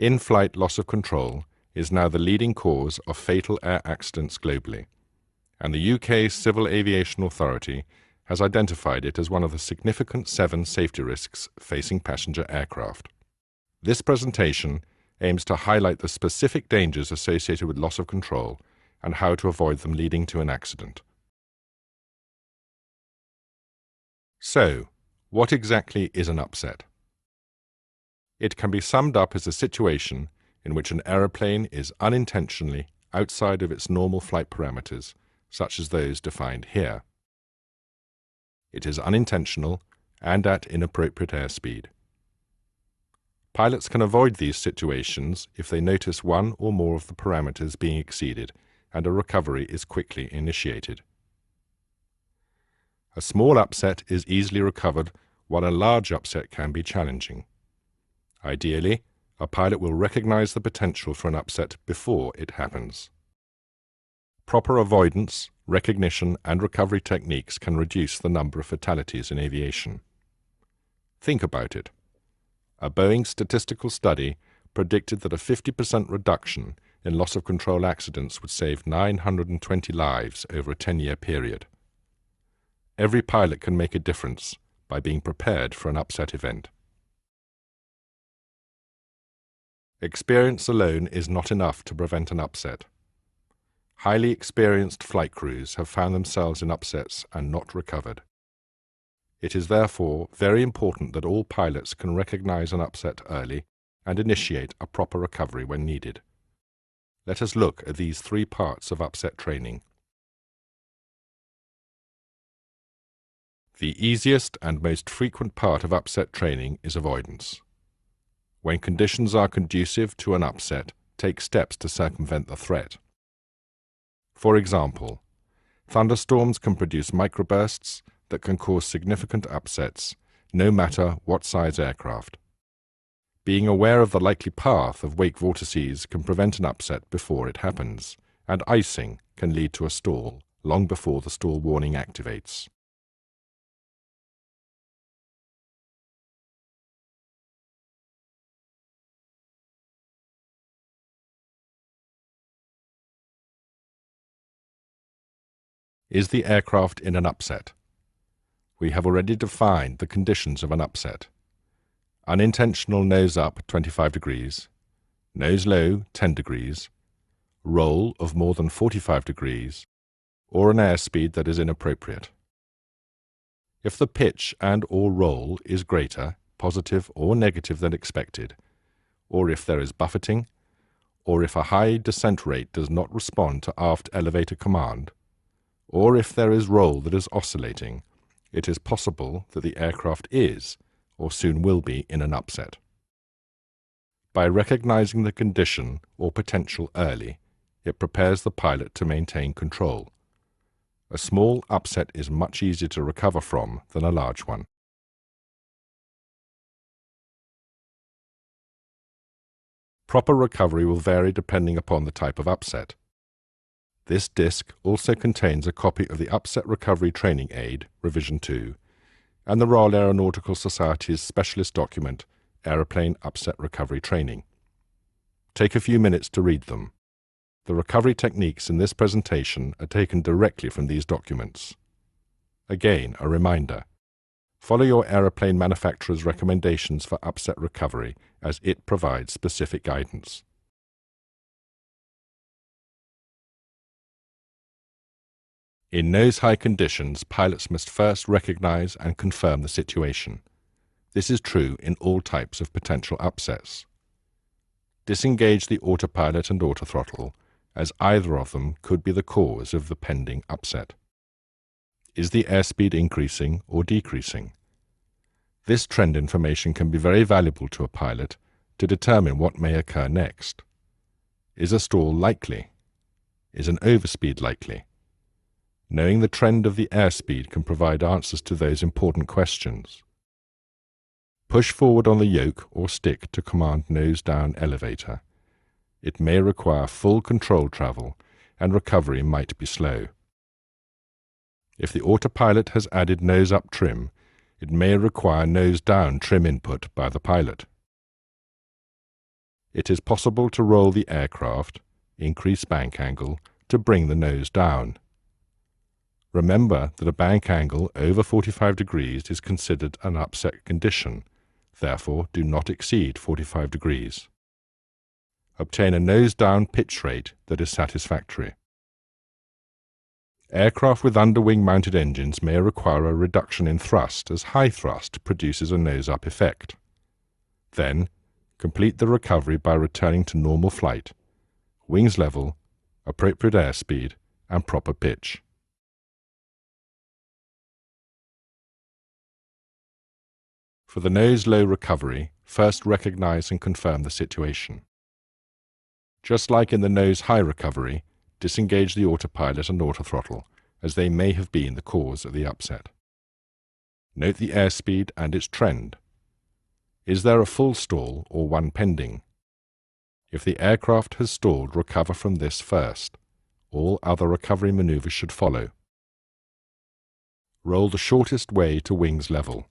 In-flight loss of control is now the leading cause of fatal air accidents globally, and the UK Civil Aviation Authority has identified it as one of the significant 7 safety risks facing passenger aircraft. This presentation aims to highlight the specific dangers associated with loss of control and how to avoid them leading to an accident. So, what exactly is an upset? It can be summed up as a situation in which an aeroplane is unintentionally outside of its normal flight parameters, such as those defined here. It is unintentional and at inappropriate airspeed. Pilots can avoid these situations if they notice one or more of the parameters being exceeded and a recovery is quickly initiated. A small upset is easily recovered, while a large upset can be challenging. Ideally, a pilot will recognize the potential for an upset before it happens. Proper avoidance, recognition, and recovery techniques can reduce the number of fatalities in aviation. Think about it. A Boeing statistical study predicted that a 50% reduction in loss of control accidents would save 920 lives over a 10-year period. Every pilot can make a difference by being prepared for an upset event. Experience alone is not enough to prevent an upset. Highly experienced flight crews have found themselves in upsets and not recovered. It is therefore very important that all pilots can recognize an upset early and initiate a proper recovery when needed. Let us look at these 3 parts of upset training. The easiest and most frequent part of upset training is avoidance. When conditions are conducive to an upset, take steps to circumvent the threat. For example, thunderstorms can produce microbursts that can cause significant upsets, no matter what size aircraft. Being aware of the likely path of wake vortices can prevent an upset before it happens, and icing can lead to a stall long before the stall warning activates. Is the aircraft in an upset? We have already defined the conditions of an upset. Unintentional nose up 25 degrees, nose low 10 degrees, roll of more than 45 degrees, or an airspeed that is inappropriate. If the pitch and/or roll is greater, positive or negative than expected, or if there is buffeting, or if a high descent rate does not respond to aft elevator command, or if there is roll that is oscillating, it is possible that the aircraft is, or soon will be, in an upset. By recognizing the condition or potential early, it prepares the pilot to maintain control. A small upset is much easier to recover from than a large one. Proper recovery will vary depending upon the type of upset. This disc also contains a copy of the Upset Recovery Training Aid, Revision 2, and the Royal Aeronautical Society's specialist document, Aeroplane Upset Recovery Training. Take a few minutes to read them. The recovery techniques in this presentation are taken directly from these documents. Again, a reminder. Follow your aeroplane manufacturer's recommendations for upset recovery as it provides specific guidance. In nose-high conditions, pilots must first recognize and confirm the situation. This is true in all types of potential upsets. Disengage the autopilot and autothrottle, as either of them could be the cause of the pending upset. Is the airspeed increasing or decreasing? This trend information can be very valuable to a pilot to determine what may occur next. Is a stall likely? Is an overspeed likely? Knowing the trend of the airspeed can provide answers to those important questions. Push forward on the yoke or stick to command nose-down elevator. It may require full control travel, and recovery might be slow. If the autopilot has added nose-up trim, it may require nose-down trim input by the pilot. it is possible to roll the aircraft, increase bank angle, to bring the nose down. Remember that a bank angle over 45 degrees is considered an upset condition, therefore do not exceed 45 degrees. Obtain a nose-down pitch rate that is satisfactory. Aircraft with underwing mounted engines may require a reduction in thrust as high thrust produces a nose-up effect. Then, complete the recovery by returning to normal flight, wings level, appropriate airspeed, and proper pitch. For the nose-low recovery, first recognize and confirm the situation. Just like in the nose-high recovery, disengage the autopilot and autothrottle, as they may have been the cause of the upset. Note the airspeed and its trend. Is there a full stall or one pending? If the aircraft has stalled, recover from this first. All other recovery maneuvers should follow. Roll the shortest way to wings level.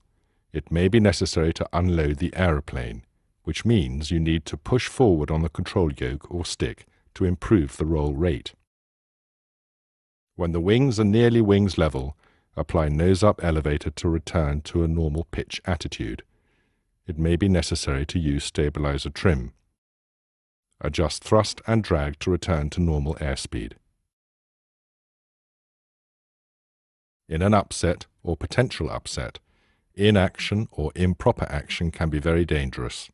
It may be necessary to unload the aeroplane, which means you need to push forward on the control yoke or stick to improve the roll rate. When the wings are nearly wings level, apply nose-up elevator to return to a normal pitch attitude. It may be necessary to use stabilizer trim. Adjust thrust and drag to return to normal airspeed. In an upset or potential upset, inaction or improper action can be very dangerous.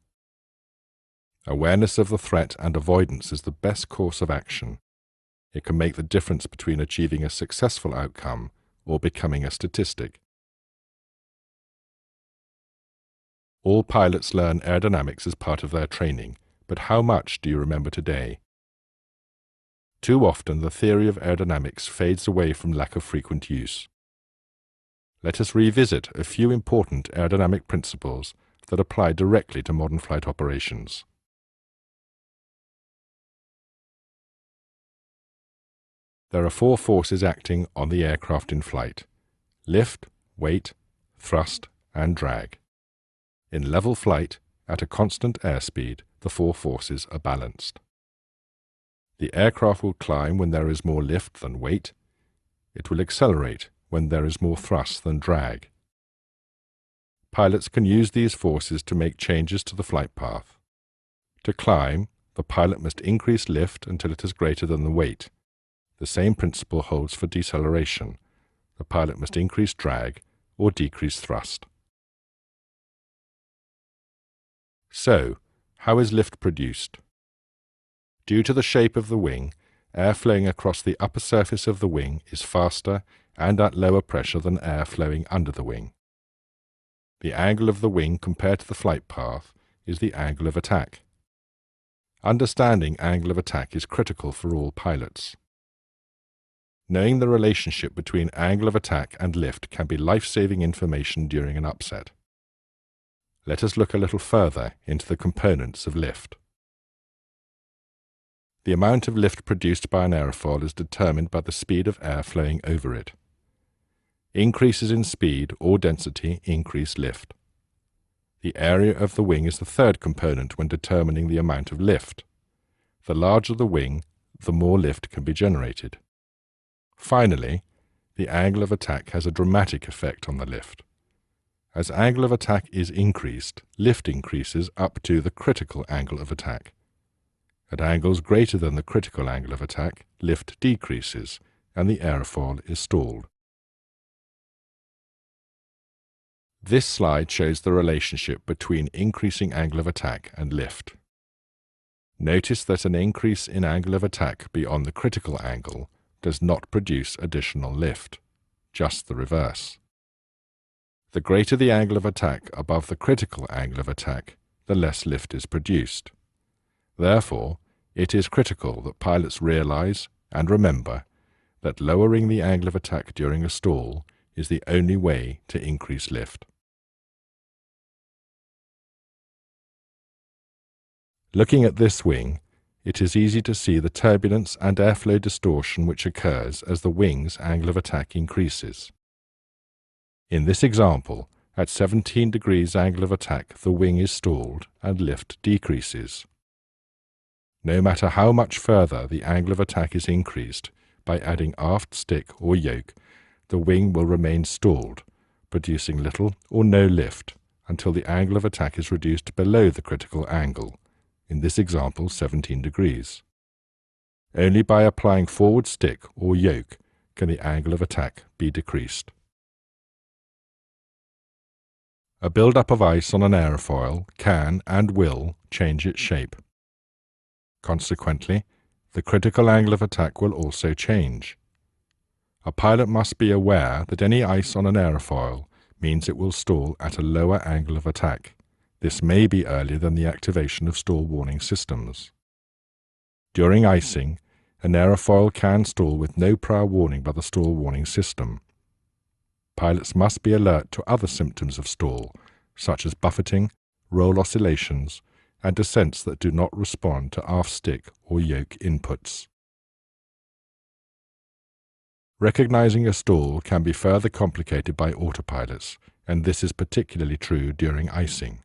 Awareness of the threat and avoidance is the best course of action. It can make the difference between achieving a successful outcome or becoming a statistic. All pilots learn aerodynamics as part of their training, but how much do you remember today? Too often the theory of aerodynamics fades away from lack of frequent use. Let us revisit a few important aerodynamic principles that apply directly to modern flight operations. There are 4 forces acting on the aircraft in flight: lift, weight, thrust, and drag. In level flight, at a constant airspeed, the 4 forces are balanced. The aircraft will climb when there is more lift than weight. It will accelerate when there is more thrust than drag. Pilots can use these forces to make changes to the flight path. To climb, the pilot must increase lift until it is greater than the weight. The same principle holds for deceleration. The pilot must increase drag or decrease thrust. So, how is lift produced? Due to the shape of the wing, air flowing across the upper surface of the wing is faster and at lower pressure than air flowing under the wing. The angle of the wing compared to the flight path is the angle of attack. Understanding angle of attack is critical for all pilots. Knowing the relationship between angle of attack and lift can be life-saving information during an upset. Let us look a little further into the components of lift. The amount of lift produced by an aerofoil is determined by the speed of air flowing over it. Increases in speed or density increase lift. The area of the wing is the third component when determining the amount of lift. The larger the wing, the more lift can be generated. Finally, the angle of attack has a dramatic effect on the lift. As angle of attack is increased, lift increases up to the critical angle of attack. At angles greater than the critical angle of attack, lift decreases and the aerofoil is stalled. This slide shows the relationship between increasing angle of attack and lift. Notice that an increase in angle of attack beyond the critical angle does not produce additional lift, just the reverse. The greater the angle of attack above the critical angle of attack, the less lift is produced. Therefore, it is critical that pilots realize and remember that lowering the angle of attack during a stall is the only way to increase lift. Looking at this wing, it is easy to see the turbulence and airflow distortion which occurs as the wing's angle of attack increases. In this example, at 17 degrees angle of attack, the wing is stalled and lift decreases. No matter how much further the angle of attack is increased by adding aft stick or yoke, the wing will remain stalled, producing little or no lift until the angle of attack is reduced below the critical angle, in this example 17 degrees. Only by applying forward stick or yoke can the angle of attack be decreased. A build-up of ice on an aerofoil can and will change its shape. Consequently, the critical angle of attack will also change. A pilot must be aware that any ice on an aerofoil means it will stall at a lower angle of attack. This may be earlier than the activation of stall warning systems. During icing, an aerofoil can stall with no prior warning by the stall warning system. Pilots must be alert to other symptoms of stall, such as buffeting, roll oscillations, and descents that do not respond to aft stick or yoke inputs. Recognizing a stall can be further complicated by autopilots, and this is particularly true during icing.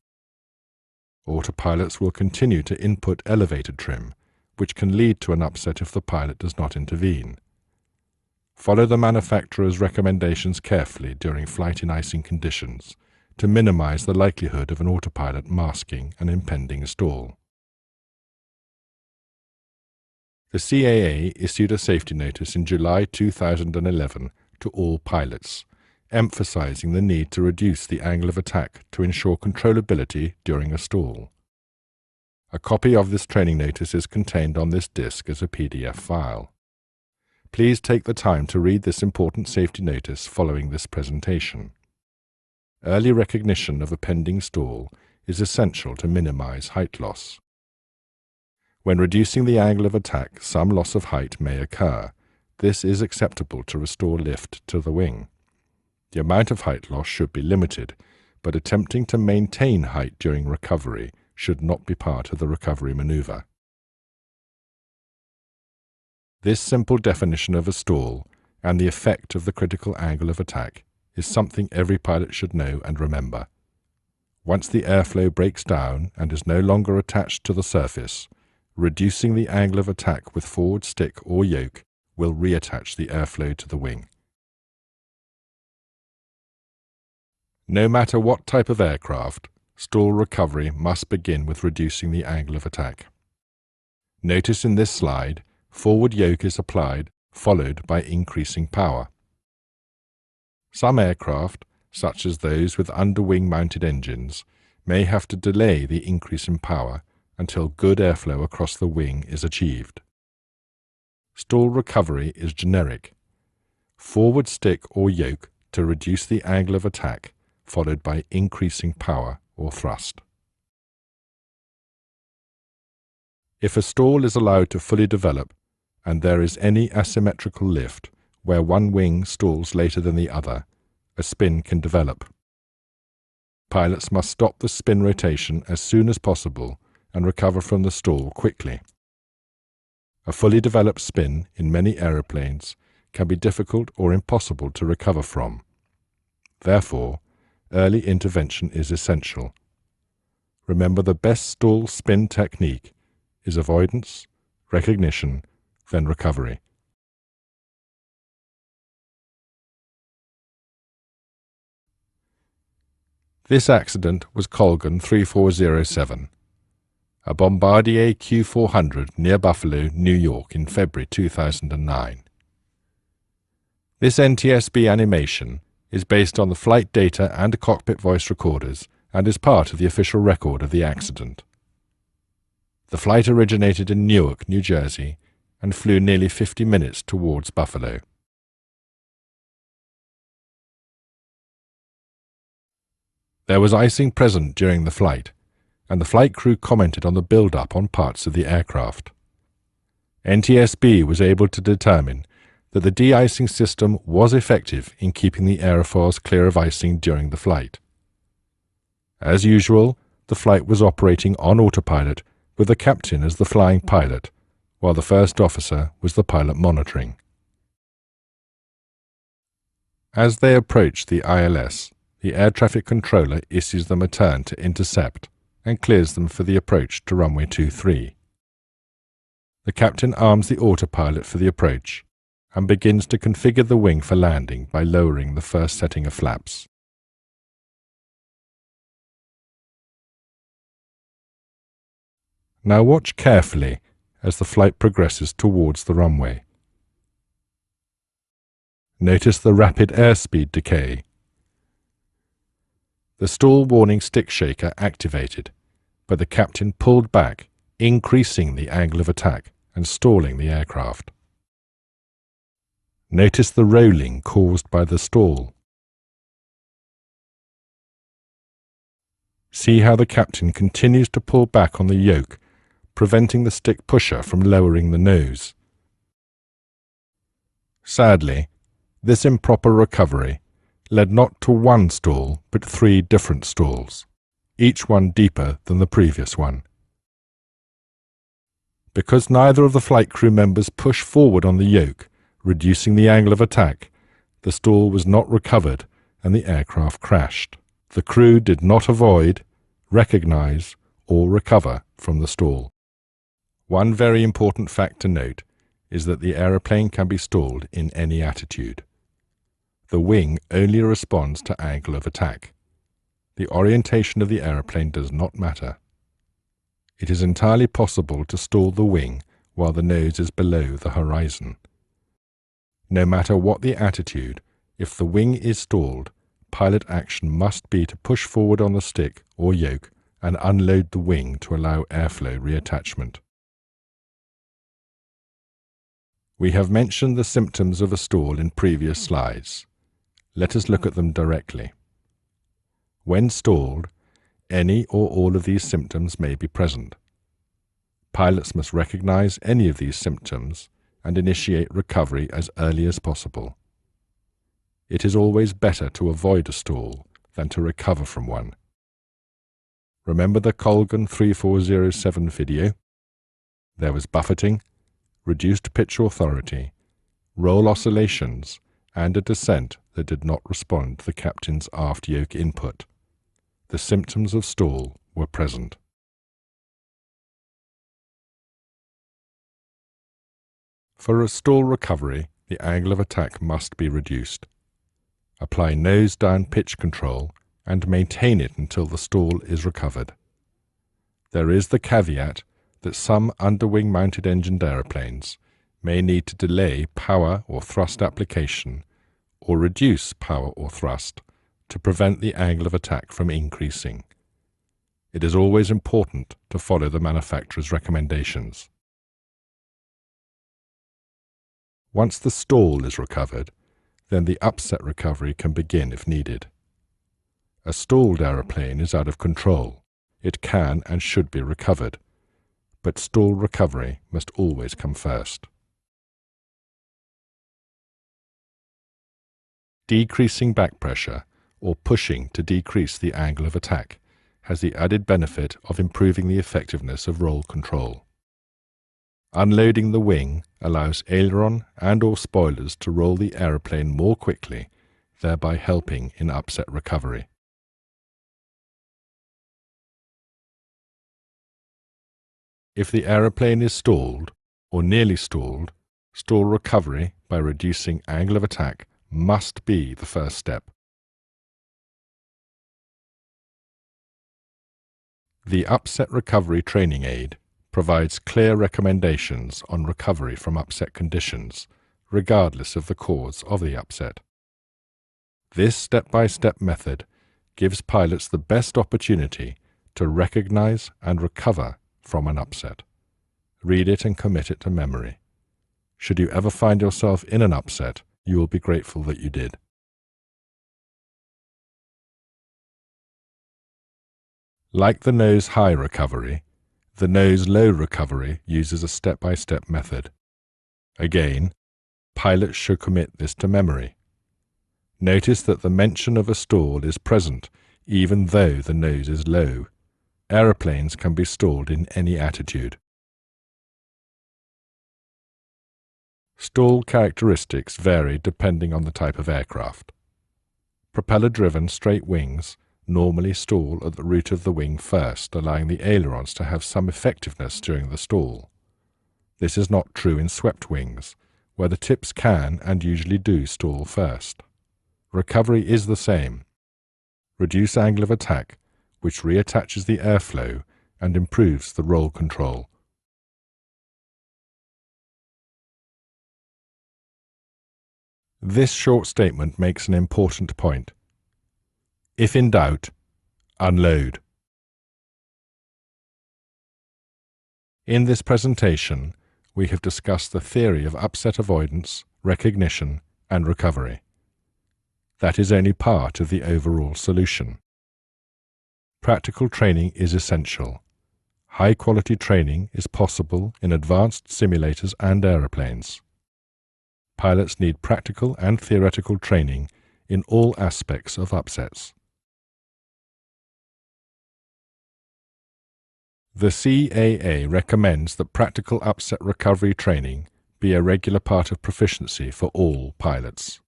Autopilots will continue to input elevated trim, which can lead to an upset if the pilot does not intervene. Follow the manufacturer's recommendations carefully during flight in icing conditions to minimize the likelihood of an autopilot masking an impending stall. The CAA issued a safety notice in July 2011 to all pilots, emphasizing the need to reduce the angle of attack to ensure controllability during a stall. A copy of this training notice is contained on this disk as a PDF file. Please take the time to read this important safety notice following this presentation. Early recognition of a pending stall is essential to minimize height loss. When reducing the angle of attack, some loss of height may occur. This is acceptable to restore lift to the wing. The amount of height loss should be limited, but attempting to maintain height during recovery should not be part of the recovery maneuver. This simple definition of a stall and the effect of the critical angle of attack is something every pilot should know and remember. Once the airflow breaks down and is no longer attached to the surface, reducing the angle of attack with forward stick or yoke will reattach the airflow to the wing. No matter what type of aircraft, stall recovery must begin with reducing the angle of attack. Notice in this slide, forward yoke is applied, followed by increasing power. Some aircraft, such as those with underwing mounted engines, may have to delay the increase in power until good airflow across the wing is achieved. Stall recovery is generic. Forward stick or yoke to reduce the angle of attack, followed by increasing power or thrust. If a stall is allowed to fully develop and there is any asymmetrical lift where one wing stalls later than the other, a spin can develop. Pilots must stop the spin rotation as soon as possible and recover from the stall quickly. A fully developed spin in many aeroplanes can be difficult or impossible to recover from. Therefore, early intervention is essential. Remember, the best stall spin technique is avoidance, recognition, then recovery. This accident was Colgan 3407, a Bombardier Q400 near Buffalo, New York in February 2009. This NTSB animation is based on the flight data and cockpit voice recorders and is part of the official record of the accident. The flight originated in Newark, New Jersey, and flew nearly 50 minutes towards Buffalo. There was icing present during the flight, and the flight crew commented on the build-up on parts of the aircraft. NTSB was able to determine that the de-icing system was effective in keeping the aerofoils clear of icing during the flight. As usual, the flight was operating on autopilot with the captain as the flying pilot, while the first officer was the pilot monitoring. As they approach the ILS, the air traffic controller issues them a turn to intercept and clears them for the approach to runway 23. The captain arms the autopilot for the approach and begins to configure the wing for landing by lowering the first setting of flaps. Now watch carefully as the flight progresses towards the runway. Notice the rapid airspeed decay. The stall warning stick shaker activated, but the captain pulled back, increasing the angle of attack and stalling the aircraft. Notice the rolling caused by the stall. See how the captain continues to pull back on the yoke, preventing the stick pusher from lowering the nose. Sadly, this improper recovery led not to one stall but 3 different stalls, each one deeper than the previous one. Because neither of the flight crew members pushed forward on the yoke, reducing the angle of attack, the stall was not recovered and the aircraft crashed. The crew did not avoid, recognize, or recover from the stall. One very important fact to note is that the aeroplane can be stalled in any attitude. The wing only responds to angle of attack. The orientation of the aeroplane does not matter. It is entirely possible to stall the wing while the nose is below the horizon. No matter what the attitude, if the wing is stalled, pilot action must be to push forward on the stick or yoke and unload the wing to allow airflow reattachment. We have mentioned the symptoms of a stall in previous slides. Let us look at them directly. When stalled, any or all of these symptoms may be present. Pilots must recognize any of these symptoms and initiate recovery as early as possible. It is always better to avoid a stall than to recover from one. Remember the Colgan 3407 video? There was buffeting, reduced pitch authority, roll oscillations, and a descent that did not respond to the captain's aft yoke input. The symptoms of stall were present. For a stall recovery, the angle of attack must be reduced. Apply nose-down pitch control and maintain it until the stall is recovered. There is the caveat that some underwing-mounted engined aeroplanes may need to delay power or thrust application or reduce power or thrust to prevent the angle of attack from increasing. It is always important to follow the manufacturer's recommendations. Once the stall is recovered, then the upset recovery can begin if needed. A stalled aeroplane is out of control. It can and should be recovered, but stall recovery must always come first. Decreasing back pressure, or pushing to decrease the angle of attack, has the added benefit of improving the effectiveness of roll control. Unloading the wing allows aileron and/or spoilers to roll the aeroplane more quickly, thereby helping in upset recovery. If the aeroplane is stalled or nearly stalled, stall recovery by reducing angle of attack must be the first step. The Upset Recovery Training Aid provides clear recommendations on recovery from upset conditions, regardless of the cause of the upset. This step-by-step method gives pilots the best opportunity to recognize and recover from an upset. Read it and commit it to memory. Should you ever find yourself in an upset, you will be grateful that you did. Like the nose-high recovery, the nose-low recovery uses a step-by-step method. Again, pilots should commit this to memory. Notice that the mention of a stall is present even though the nose is low. Aeroplanes can be stalled in any attitude. Stall characteristics vary depending on the type of aircraft. Propeller-driven straight wings normally stall at the root of the wing first, allowing the ailerons to have some effectiveness during the stall. This is not true in swept wings, where the tips can and usually do stall first. Recovery is the same. Reduce angle of attack, which reattaches the airflow and improves the roll control. This short statement makes an important point. If in doubt, unload. In this presentation, we have discussed the theory of upset avoidance, recognition, and recovery. That is only part of the overall solution. Practical training is essential. High-quality training is possible in advanced simulators and aeroplanes. Pilots need practical and theoretical training in all aspects of upsets. The CAA recommends that practical upset recovery training be a regular part of proficiency for all pilots.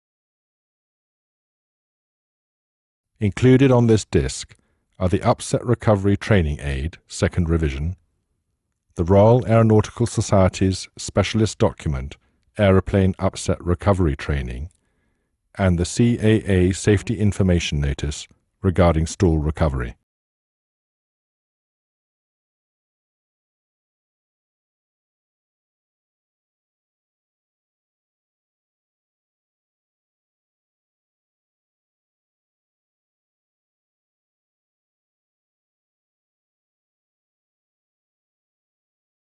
Included on this disc are the Upset Recovery Training Aid, second revision, the Royal Aeronautical Society's specialist document, Aeroplane Upset Recovery Training, and the CAA Safety Information Notice regarding stall recovery.